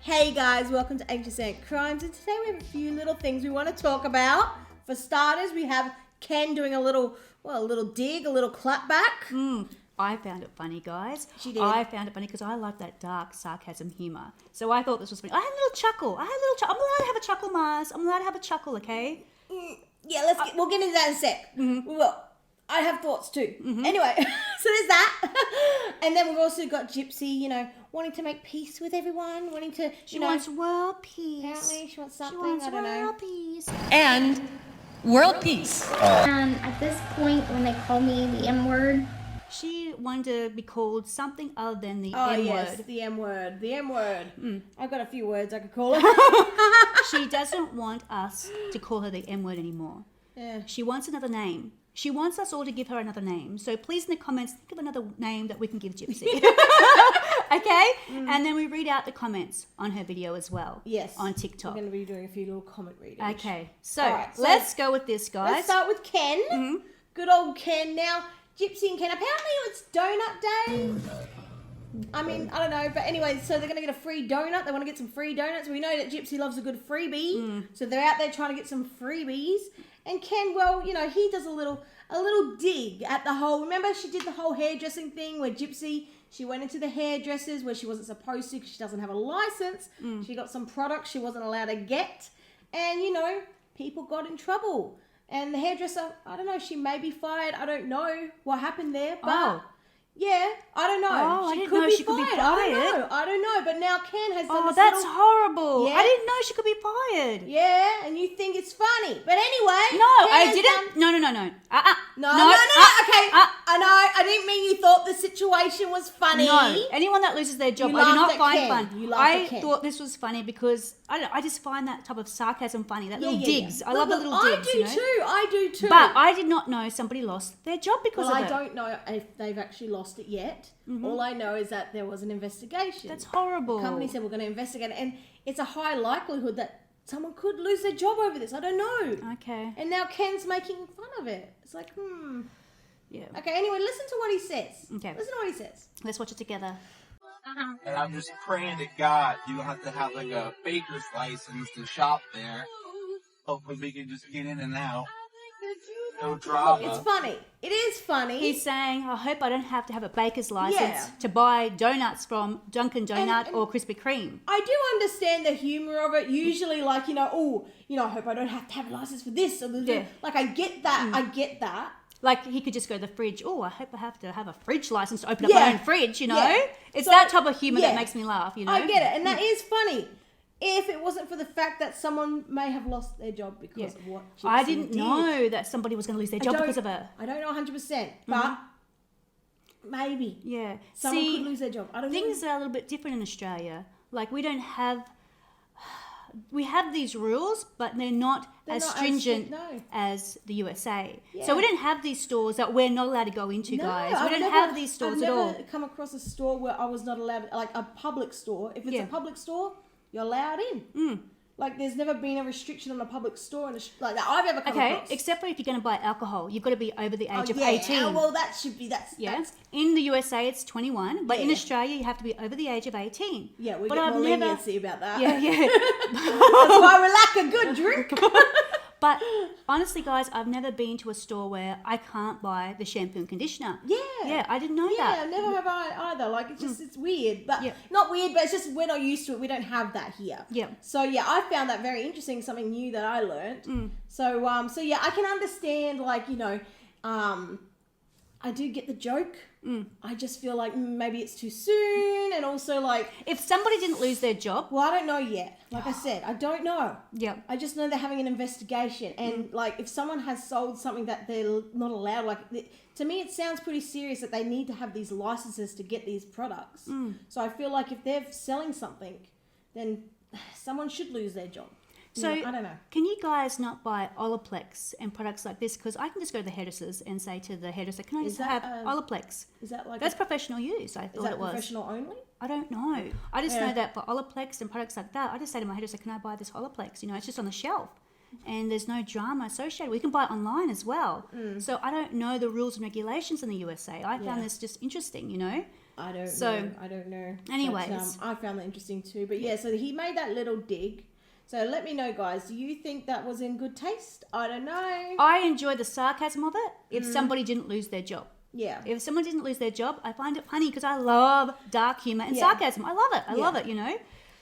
Hey guys, welcome to Anxious Ant Crimes, and today we have a few little things we want to talk about. For starters, we have Ken doing a little dig, a little clap back. I found it funny, guys. She did. I found it funny because I like that dark sarcasm humour. So I thought this was funny. I had a little chuckle. I'm allowed to have a chuckle, Mars. I'm allowed to have a chuckle, okay? Yeah, we'll get into that in a sec. We will. I have thoughts too. Anyway, so there's that. And then we've also got Gypsy, wanting to make peace with everyone, wanting to, She wants world peace. apparently she wants something, She wants I don't know. world peace. And world peace. At this point, when they call me the M word, She wanted to be called something other than the Oh, M yes, word. the M word. The M word. I've got a few words I could call it. She doesn't want us to call her the M word anymore. Yeah. She wants another name. She wants us all to give her another name. So please in the comments, think of another name that we can give Gypsy. Okay? And then we read out the comments on her video as well. Yes. On We're TikTok. going to be doing a few little comment readings. Okay. So, All right, so let's go with this, guys. Let's start with Ken. Good old Ken. Now, Gypsy and Ken, apparently it's donut day. I mean, I don't know. But anyway, so they're going to get a free donut. They want to get some free donuts. We know that Gypsy loves a good freebie. So they're out there trying to get some freebies. And Ken, well, he does a little dig at the whole. Remember, she did the whole hairdressing thing where Gypsy, she went into the hairdressers where she wasn't supposed to because she doesn't have a license. She got some products she wasn't allowed to get. And, people got in trouble. And the hairdresser, I don't know, she may be fired. I don't know what happened there. But, yeah, I don't know. Oh, I didn't know she could be I don't know. But now Ken has done Oh, this that's little... horrible. Yeah. I didn't know she could be fired. Yeah, and you think it's funny. But anyway... No, Ken I has didn't. done- No. No, No, okay. I know. I didn't mean you thought the situation was funny. No, anyone that loses their job, You I do laughed not at find Ken. fun. You laughed at Ken. thought this was funny because I just find that type of sarcasm funny. That little digs. I Look, love the little digs. I do too. But I did not know somebody lost their job because Well, of I it. don't know if they've actually lost it yet. All I know is that there was an investigation. That's horrible. The company said we're going to investigate it, and it's a high likelihood that someone could lose their job over this. I don't know. Okay. And now Ken's making fun of it. It's like, Yeah. Okay, anyway, listen to what he says. Okay. Listen to what he says. Let's watch it together. And I'm just praying to God you don't have to have like a baker's license to shop there. Hopefully we can just get in and out. No drama. It's funny. It is funny. He's saying, I hope I don't have to have a baker's license Yeah. to buy donuts from Dunkin' Donut And- or Krispy Kreme. I do understand the humor of it. Usually, like, I hope I don't have to have a license for this. Or Yeah. Like, I get that. I get that. Like, he could just go to the fridge. Oh, I hope I have to have a fridge license to open up my Yeah. own fridge, Yeah. It's So, that type of humour yeah. that makes me laugh, I get it. And that is funny. If it wasn't for the fact that someone may have lost their job because of what I Gypsy didn't did. know that somebody was going to lose their job because of it. I don't know 100%. But maybe. Yeah. Someone See, could lose their job. I don't know. things are a little bit different in Australia. Like, we don't have... We have these rules, but they're not as not as stringent strict, no. as the USA. Yeah. So we don't have these stores that we're not allowed to go into, guys. We don't have these stores I've at all. never come across a store where I was not allowed, like a public store. If it's Yeah. a public store, you're allowed in. Like, there's never been a restriction on a public store like that I've ever come Okay, across. except for if you're going to buy alcohol. You've got to be over the age of yeah. 18. Well, that should be, Yeah. that's In the USA, it's 21, but in Yeah. Australia, you have to be over the age of 18. yeah, we but get I've more never. leniency about that. Yeah, yeah. That's why we lack a good drink. But honestly, guys, I've never been to a store where I can't buy the shampoo and conditioner. Yeah. Yeah, I didn't know Yeah, that. never have I either. Like, it's just, it's weird. But Yeah. not weird, but it's just we're not used to it. We don't have that here. Yeah. So, yeah, I found that very interesting, something new that I learned. So, yeah, I can understand, like, I do get the joke. I just feel like maybe it's too soon. And also, like, If somebody didn't lose their job, well, I don't know yet. Like I said, I don't know. yeah. I just know they're having an investigation, and like if someone has sold something that they're not allowed, to me it sounds pretty serious that they need to have these licenses to get these products. So I feel like if they're selling something, then someone should lose their job. So I don't know. Can you guys not buy Ollex and products like this? Because I can just go to the hairdressers and say to the hairdresser, "Can I Is just that, have Ollex?" Is that like That's professional use. I is thought that it was. professional only? I don't know. I just Yeah. know that for Ollex and products like that, I just say to my hairdresser, "Can I buy this Ollex?" It's just on the shelf. And there's no drama associated. We can buy it online as well. So I don't know the rules and regulations in the USA. I found this just interesting, I don't So, know. I don't know. anyways. But, I found that interesting too. But yeah, so he made that little dig. So let me know, guys. Do you think that was in good taste? I don't know. I enjoy the sarcasm of it if somebody didn't lose their job. Yeah. If someone didn't lose their job, I find it funny because I love dark humor and Yeah. sarcasm. I love it. I love it, you know?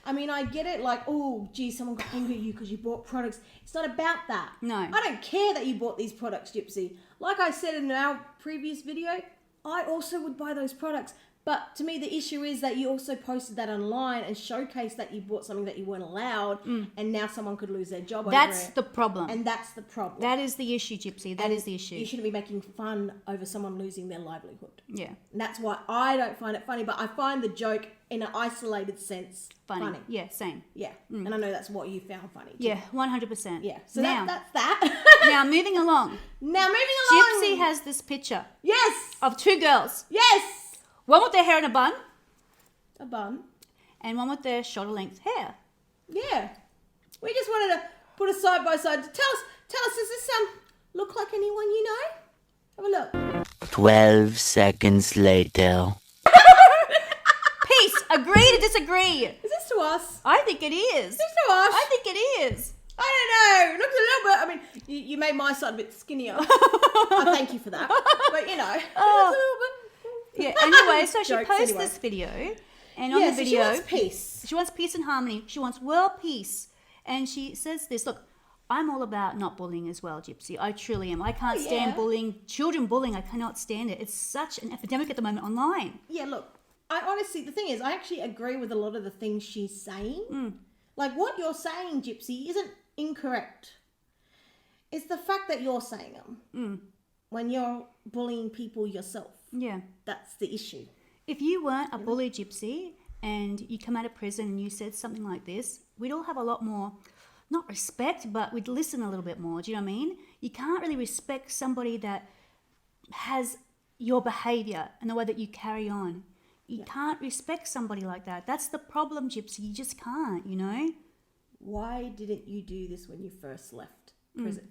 I mean, I get it, like, oh, gee, someone got angry at you because you bought products. It's not about that. No. I don't care that you bought these products, Gypsy. Like I said in our previous video, I also would buy those products. But to me, the issue is that you also posted that online and showcased that you bought something that you weren't allowed, and now someone could lose their job That's over it. the problem. And that's the problem. That is the issue, Gypsy. That is the issue. You shouldn't be making fun over someone losing their livelihood. Yeah. And that's why I don't find it funny, but I find the joke in an isolated sense funny. Yeah, same. Yeah. And I know that's what you found funny too. Yeah, 100%. Yeah. So now, that's that. now, moving along. Now moving along. Gypsy has this picture Yes. of two girls. Yes. One with their hair in a bun A bun. and one with their shoulder-length hair. Yeah. We just wanted to put it side by side. Tell us, does this look like anyone you know? Have a look. 12 seconds later. Peace. Agree to disagree. Is this to us? I think it is. Is this to us? I think it is. I don't know. It looks a little bit. I mean, you made my side a bit skinnier. I thank you for that. But you know, it's a little bit. Yeah. Anyway, so she Jokes posts anyway. this video, and on Yeah, the so video, she wants peace. She wants peace and harmony. She wants world peace, and she says this. Look, I'm all about not bullying as well, Gypsy. I truly am. I can't stand yeah. bullying. Children bullying, I cannot stand it. It's such an epidemic at the moment online. Yeah, look, I honestly, the thing is, I actually agree with a lot of the things she's saying. Like, what you're saying, Gypsy, isn't incorrect. It's the fact that you're saying them when you're bullying people yourself. Yeah. That's the issue. If you weren't a bully, Gypsy, and you come out of prison and you said something like this, we'd all have a lot more, not respect, but we'd listen a little bit more. Do you know what I mean? You can't really respect somebody that has your behavior and the way that you carry on. You can't respect somebody like that. That's the problem, Gypsy. You just can't, you know? Why didn't you do this when you first left prison?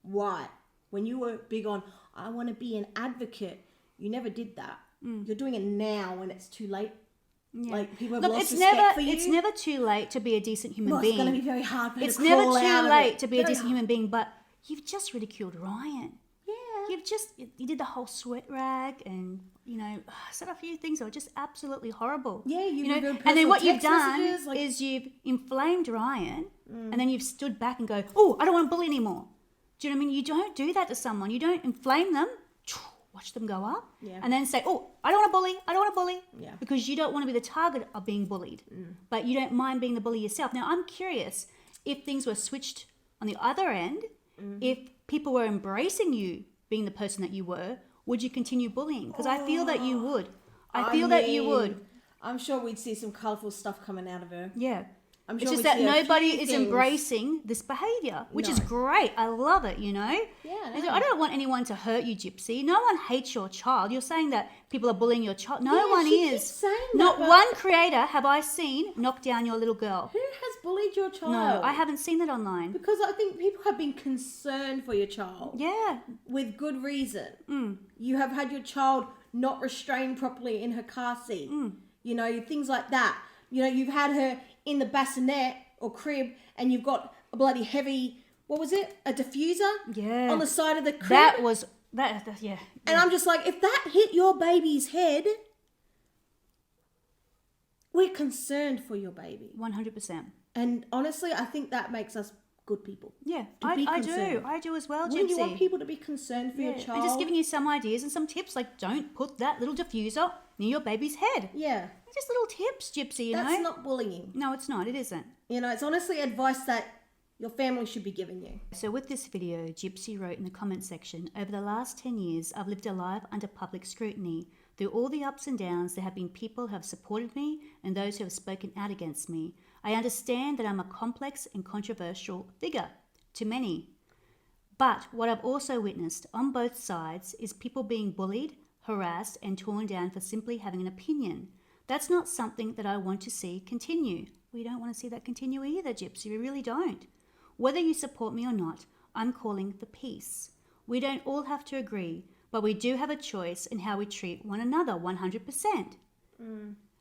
Why? When you were big on, I want to be an advocate, you never did that. You're doing it now when it's too late. Yeah. Like, people have Look, lost it's respect never for you. it's never too late to be a decent human Well, being. it's going to be very hard for you It's to never crawl out too of late it. to be a Very decent hard. human being, but you've just ridiculed Ryan. Yeah. You did the whole sweat rag and, you know, said a few things that were just absolutely horrible. Yeah, you know, revealed and then what personal you've text done messages, like- is you've inflamed Ryan and then you've stood back and go, oh, I don't want to bully anymore. Do you know what I mean? You don't do that to someone. You don't inflame them, watch them go up, Yeah. and then say, oh, I don't want to bully, I don't want to bully. Yeah. Because you don't want to be the target of being bullied. But you don't mind being the bully yourself. Now, I'm curious if things were switched on the other end, if people were embracing you being the person that you were, would you continue bullying? Because I feel that you would. I feel that you would. I'm sure we'd see some colourful stuff coming out of her. Yeah. I'm It's sure just we'd that see a nobody few is things. embracing this behaviour, which is No. great. I love it, you know? Yeah, I And know. I don't want anyone to hurt you, Gypsy. No one hates your child. You're saying that people are bullying your child. No Yeah, one she is. keeps saying that, Not but- one creator have I seen knock down your little girl. Who has bullied your child? No, I haven't seen that online. Because I think people have been concerned for your child. Yeah. With good reason. You have had your child not restrained properly in her car seat. You know, things like that. You know, you've had her in the bassinet or crib and you've got a bloody heavy, what was it? A diffuser? Yeah. On the side of the crib. That was, yeah. And I'm just like, if that hit your baby's head, we're concerned for your baby. 100%. And honestly, I think that makes us good people. Yeah, To be I do. concerned. I do as well, Gypsy. When you want people to be concerned for your Yeah, child. I'm just giving you some ideas and some tips, like don't put that little diffuser near your baby's head. Yeah. Just little tips, Gypsy, you That's know? not bullying. No, it's not. It isn't. You know, it's honestly advice that your family should be giving you. So with this video, Gypsy wrote in the comment section, over the last 10 years, I've lived a life under public scrutiny. Through all the ups and downs, there have been people who have supported me and those who have spoken out against me. I understand that I'm a complex and controversial figure to many. But what I've also witnessed on both sides is people being bullied, harassed, and torn down for simply having an opinion. That's not something that I want to see continue. We don't want to see that continue either, Gypsy. We really don't. Whether you support me or not, I'm calling for peace. We don't all have to agree, but we do have a choice in how we treat one another 100%.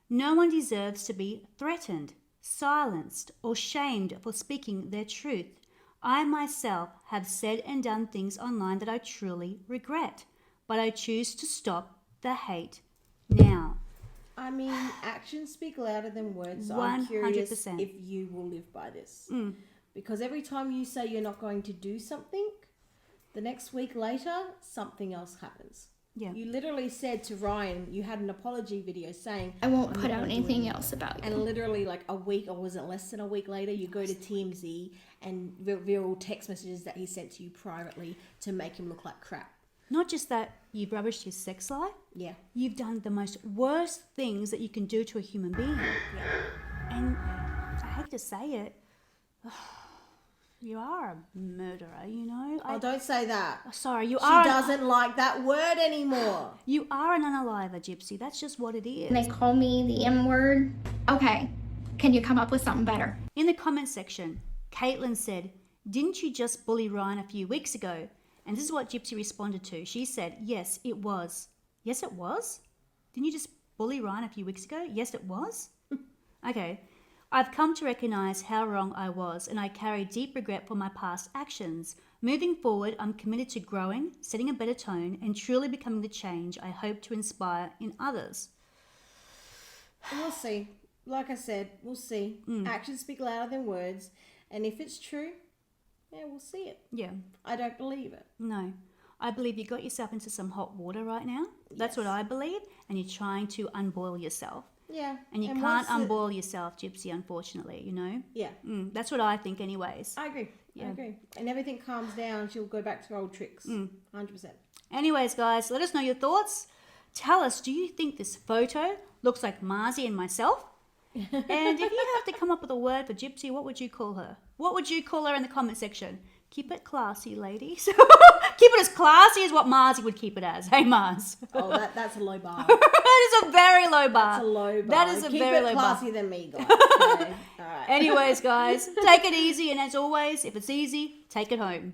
No one deserves to be threatened, silenced, or shamed for speaking their truth. I myself have said and done things online that I truly regret, but I choose to stop the hate now. I mean, actions speak louder than words. So I'm curious 100%. if you will live by this. Because every time you say you're not going to do something, the next week later, something else happens. Yeah. You literally said to Ryan, you had an apology video saying, I won't "I'm put not out gonna do anything it." else about you. And literally like a week, or was it less than a week later, you go to TMZ and reveal text messages that he sent to you privately to make him look like crap. Not just that you've rubbished his sex life, Yeah. you've done the most worst things that you can do to a human being. And I hate to say it, you are a murderer, you know? Oh, don't say that. Sorry, you She are. doesn't like that word anymore. You are an unaliver, Gypsy. That's just what it is. When they call me the M word, okay, can you come up with something better? In the comment section, Caitlin said, "Didn't you just bully Ryan a few weeks ago?" And this is what Gypsy responded to. She said, "Yes, it was." Yes, it was? Didn't you just bully Ryan a few weeks ago? Yes, it was? Okay. I've come to recognize how wrong I was, and I carry deep regret for my past actions. Moving forward, I'm committed to growing, setting a better tone, and truly becoming the change I hope to inspire in others. We'll see. Like I said, we'll see. Actions speak louder than words. And if it's true, yeah, we'll see it. Yeah, I don't believe it. no. I believe you got yourself into some hot water right now. That's what I believe. And you're trying to unboil yourself. Yeah. And you can't once unboil yourself, Gypsy, unfortunately, you know? Yeah. That's what I think anyways. I agree. I agree. And everything calms down, she'll go back to her old tricks. 100%. Anyways, guys, let us know your thoughts. Tell us, do you think this photo looks like Marzi and myself? And if you have to come up with a word for Gypsy, what would you call her? What would you call her in the comment section? Keep it classy, ladies. Keep it as classy as what Marzi would keep it as. Hey, Mars. Oh, that's a low bar. That is a very low bar. That's a low bar. That is a Keep very it low bar. classy than me, guys. Okay? All right. Anyways, guys, take it easy. And as always, if it's easy, take it home.